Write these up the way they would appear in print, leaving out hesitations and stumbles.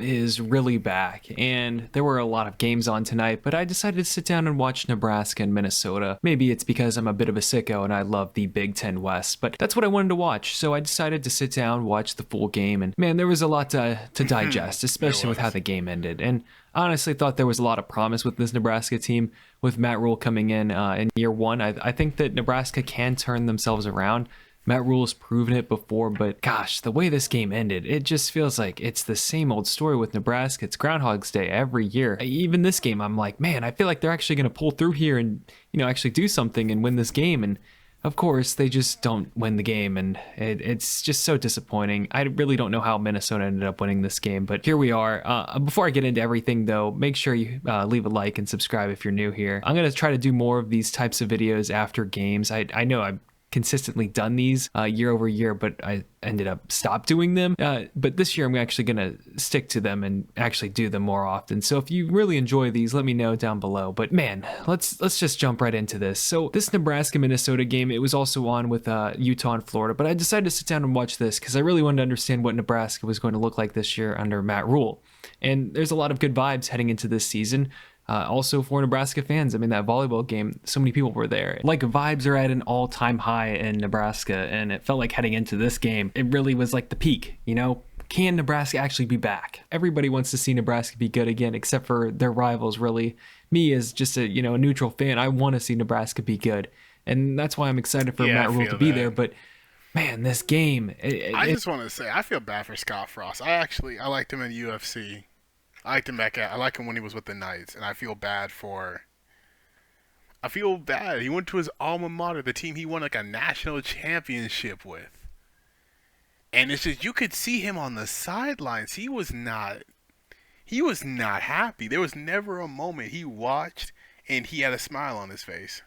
Is really back, and there were a lot of games on tonight, but I decided to sit down and watch Nebraska and Minnesota. Maybe it's because I'm a bit of a sicko and I love the Big Ten West, but that's what I wanted to watch, so I decided to sit down, watch the full game, and man, there was a lot to digest, especially with how the game ended. And I honestly thought there was a lot of promise with this Nebraska team, with Matt Rule coming in year one. I think that Nebraska can turn themselves around. Matt Rule has proven it before, but gosh, the way this game ended, it just feels like it's the same old story with Nebraska. It's Groundhog's Day every year. Even this game, I'm like, man, I feel like they're actually going to pull through here and, actually do something and win this game. And of course, they just don't win the game, and it's just so disappointing. I really don't know how Minnesota ended up winning this game, but here we are. Before I get into everything, though, make sure you leave a like and subscribe if you're new here. I'm going to try to do more of these types of videos after games. I know I've consistently done these year over year, but I ended up stopped doing them. But this year I'm actually gonna stick to them and actually do them more often. So if you really enjoy these, let me know down below. But man, let's just jump right into this. So this Nebraska-Minnesota game, it was also on with Utah and Florida, but I decided to sit down and watch this because I really wanted to understand what Nebraska was going to look like this year under Matt Rule. And there's a lot of good vibes heading into this season. Also for Nebraska fans, I mean, that volleyball game, so many people were there. Like, vibes are at an all-time high in Nebraska, and it felt like heading into this game, it really was like the peak, Can Nebraska actually be back? Everybody wants to see Nebraska be good again, except for their rivals, really. Me, as just a neutral fan, I want to see Nebraska be good, and that's why I'm excited for Matt Rule to be there. But man, this game, I just want to say, I feel bad for Scott Frost. I liked him in UFC. I liked him I like him when he was with the Knights, and I feel bad. He went to his alma mater, the team he won like a national championship with. And it's just, you could see him on the sidelines. He was not happy. There was never a moment he watched and he had a smile on his face.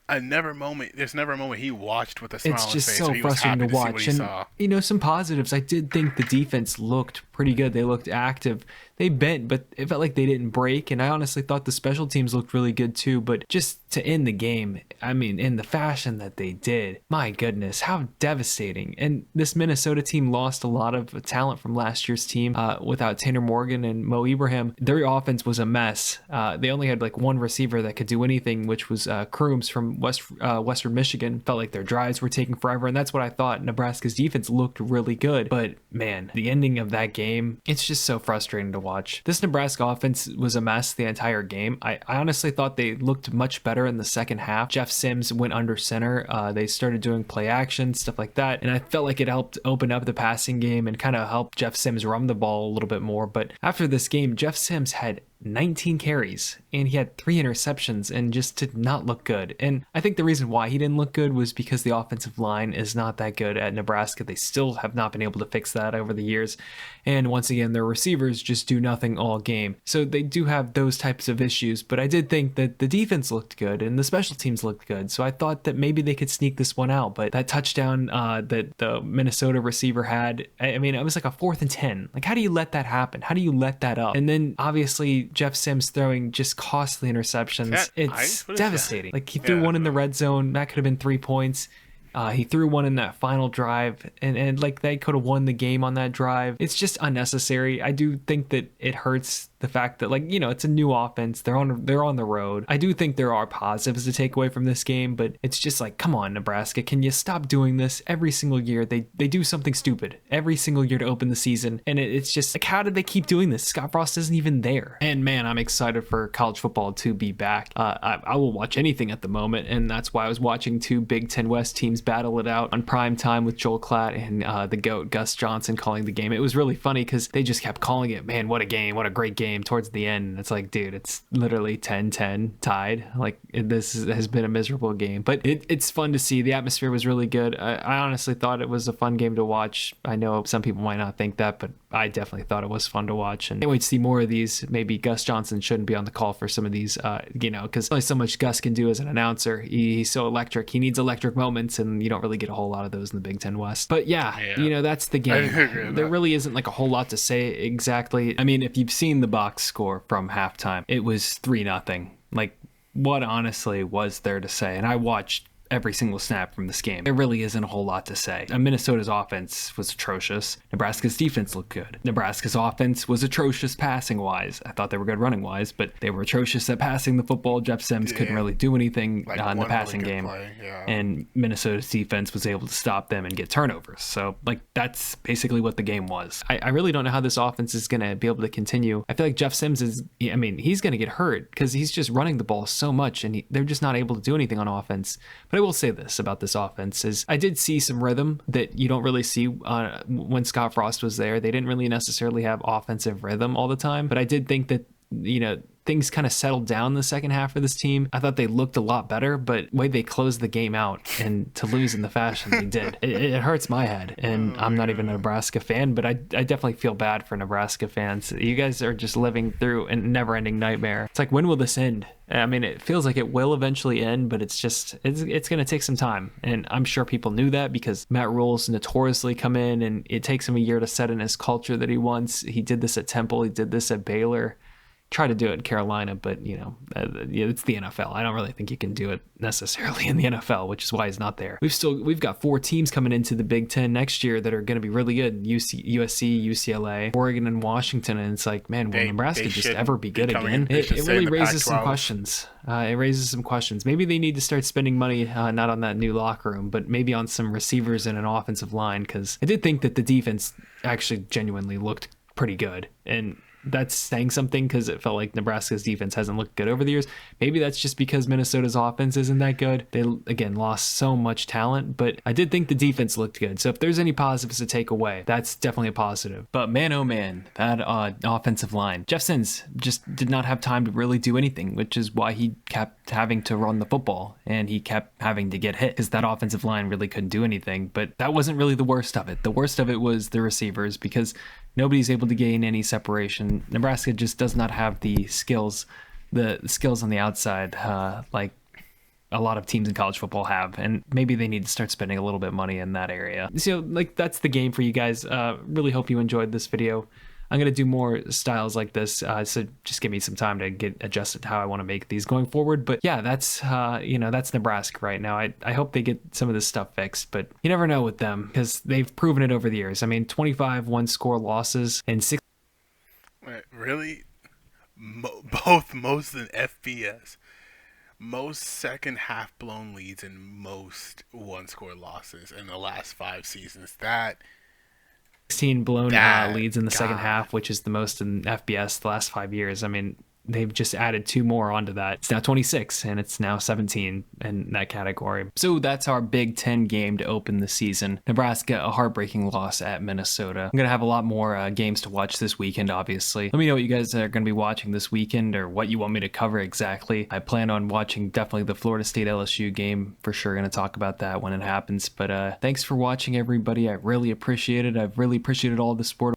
There's never a moment he watched with a smile on his face. It's just so frustrating to watch. And, some positives. I did think the defense looked pretty good. They looked active. They bent, but it felt like they didn't break. And I honestly thought the special teams looked really good too. But just to end the game, I mean, in the fashion that they did, my goodness, how devastating. And this Minnesota team lost a lot of talent from last year's team without Tanner Morgan and Mo Ibrahim. Their offense was a mess. They only had like one receiver that could do anything, which was Crooms from Western Michigan. Felt like their drives were taking forever, and that's what I thought. Nebraska's defense looked really good, but man, the ending of that game, it's just so frustrating to watch. This Nebraska offense was a mess the entire game. I honestly thought they looked much better in the second half. Jeff Sims went under center. They started doing play action, stuff like that, and I felt like it helped open up the passing game and kind of helped Jeff Sims run the ball a little bit more. But after this game, Jeff Sims had 19 carries and he had 3 interceptions and just did not look good. And I think the reason why he didn't look good was because the offensive line is not that good at Nebraska. They still have not been able to fix that over the years. And once again, their receivers just do nothing all game. So they do have those types of issues, but I did think that the defense looked good and the special teams looked good. So I thought that maybe they could sneak this one out, but that touchdown that the Minnesota receiver had, I mean, it was like a 4th and 10. Like, how do you let that happen? How do you let that up? And then obviously Jeff Sims throwing just costly interceptions. It's devastating. Like, he threw one in the red zone. That could have been 3 points. He threw one in that final drive, and like, they could have won the game on that drive. It's just unnecessary. I do think that it hurts the fact that, like, it's a new offense. They're on the road. I do think there are positives to take away from this game, but it's just like, come on, Nebraska, can you stop doing this every single year? They do something stupid every single year to open the season, and it's just like, how did they keep doing this? Scott Frost isn't even there. And man, I'm excited for college football to be back. I will watch anything at the moment, and that's why I was watching 2 Big Ten West teams battle it out on prime time with Joel Klatt and the GOAT Gus Johnson calling the game. It was really funny because they just kept calling it, man, what a game, what a great game. game towards the end. And it's like, dude, it's literally 10-10 tied. Like, this has been a miserable game, but it's fun to see. The atmosphere was really good. I honestly thought it was a fun game to watch. I know some people might not think that, but I definitely thought it was fun to watch, and can't wait to see more of these. Maybe Gus Johnson shouldn't be on the call for some of these, because only so much Gus can do as an announcer. He's so electric. He needs electric moments, and you don't really get a whole lot of those in the Big Ten West. But yeah. That's the game. There really isn't like a whole lot to say exactly. I mean, if you've seen the box score from halftime, it was 3-0. Like, what honestly was there to say? And I watched every single snap from this game. There really isn't a whole lot to say. Minnesota's offense was atrocious. Nebraska's defense looked good. Nebraska's offense was atrocious passing wise. I thought they were good running wise, but they were atrocious at passing the football. Jeff Sims couldn't really do anything in the passing game. And Minnesota's defense was able to stop them and get turnovers. So, like, that's basically what the game was. I really don't know how this offense is going to be able to continue. I feel like Jeff Sims he's going to get hurt because he's just running the ball so much, and they're just not able to do anything on offense. But I will say this about this offense is I did see some rhythm that you don't really see when Scott Frost was there. They didn't really necessarily have offensive rhythm all the time, but I did think that, things kind of settled down the second half of this team. I thought they looked a lot better, but the way they closed the game out and to lose in the fashion they did, it hurts my head. And I'm not even a Nebraska fan, but I definitely feel bad for Nebraska fans. You guys are just living through a never-ending nightmare. It's like, when will this end? I mean, it feels like it will eventually end, but it's going to take some time. And I'm sure people knew that because Matt Rule's notoriously come in, and it takes him a year to set in his culture that he wants. He did this at Temple. He did this at Baylor. Try to do it in Carolina, but it's the NFL. I don't really think you can do it necessarily in the NFL, which is why he's not there. We've got 4 teams coming into the Big Ten next year that are going to be really good: USC, UCLA, Oregon, and Washington. And it's like, man, will Nebraska just ever be good again? It really raises some questions. Maybe they need to start spending money not on that new locker room, but maybe on some receivers and an offensive line, because I did think that the defense actually genuinely looked pretty good. And that's saying something because it felt like Nebraska's defense hasn't looked good over the years. Maybe that's just because Minnesota's offense isn't that good. They, again, lost so much talent, but I did think the defense looked good. So if there's any positives to take away, that's definitely a positive. But man, oh man, that offensive line. Jeff Sims just did not have time to really do anything, which is why he kept having to run the football and he kept having to get hit because that offensive line really couldn't do anything. But that wasn't really the worst of it. The worst of it was the receivers, because nobody's able to gain any separation. Nebraska just does not have the skills on the outside like a lot of teams in college football have, and maybe they need to start spending a little bit of money in that area. So, like, that's the game for you guys. Really hope you enjoyed this video. I'm going to do more styles like this, so just give me some time to get adjusted to how I want to make these going forward. But yeah, that's Nebraska right now. I hope they get some of this stuff fixed, but you never know with them because they've proven it over the years. I mean, 25 one-score losses and 6... Wait, really? Both most in FBS. Most second half blown leads and most one-score losses in the last 5 seasons. That... 16 blown leads in the second half, which is the most in FBS the last 5 years. I mean, they've just added 2 more onto that. It's now 26, and it's now 17 in that category. So that's our Big Ten game to open the season. Nebraska, a heartbreaking loss at Minnesota. I'm going to have a lot more games to watch this weekend, obviously. Let me know what you guys are going to be watching this weekend or what you want me to cover exactly. I plan on watching definitely the Florida State LSU game. For sure going to talk about that when it happens. But thanks for watching, everybody. I really appreciate it. I've really appreciated all the support.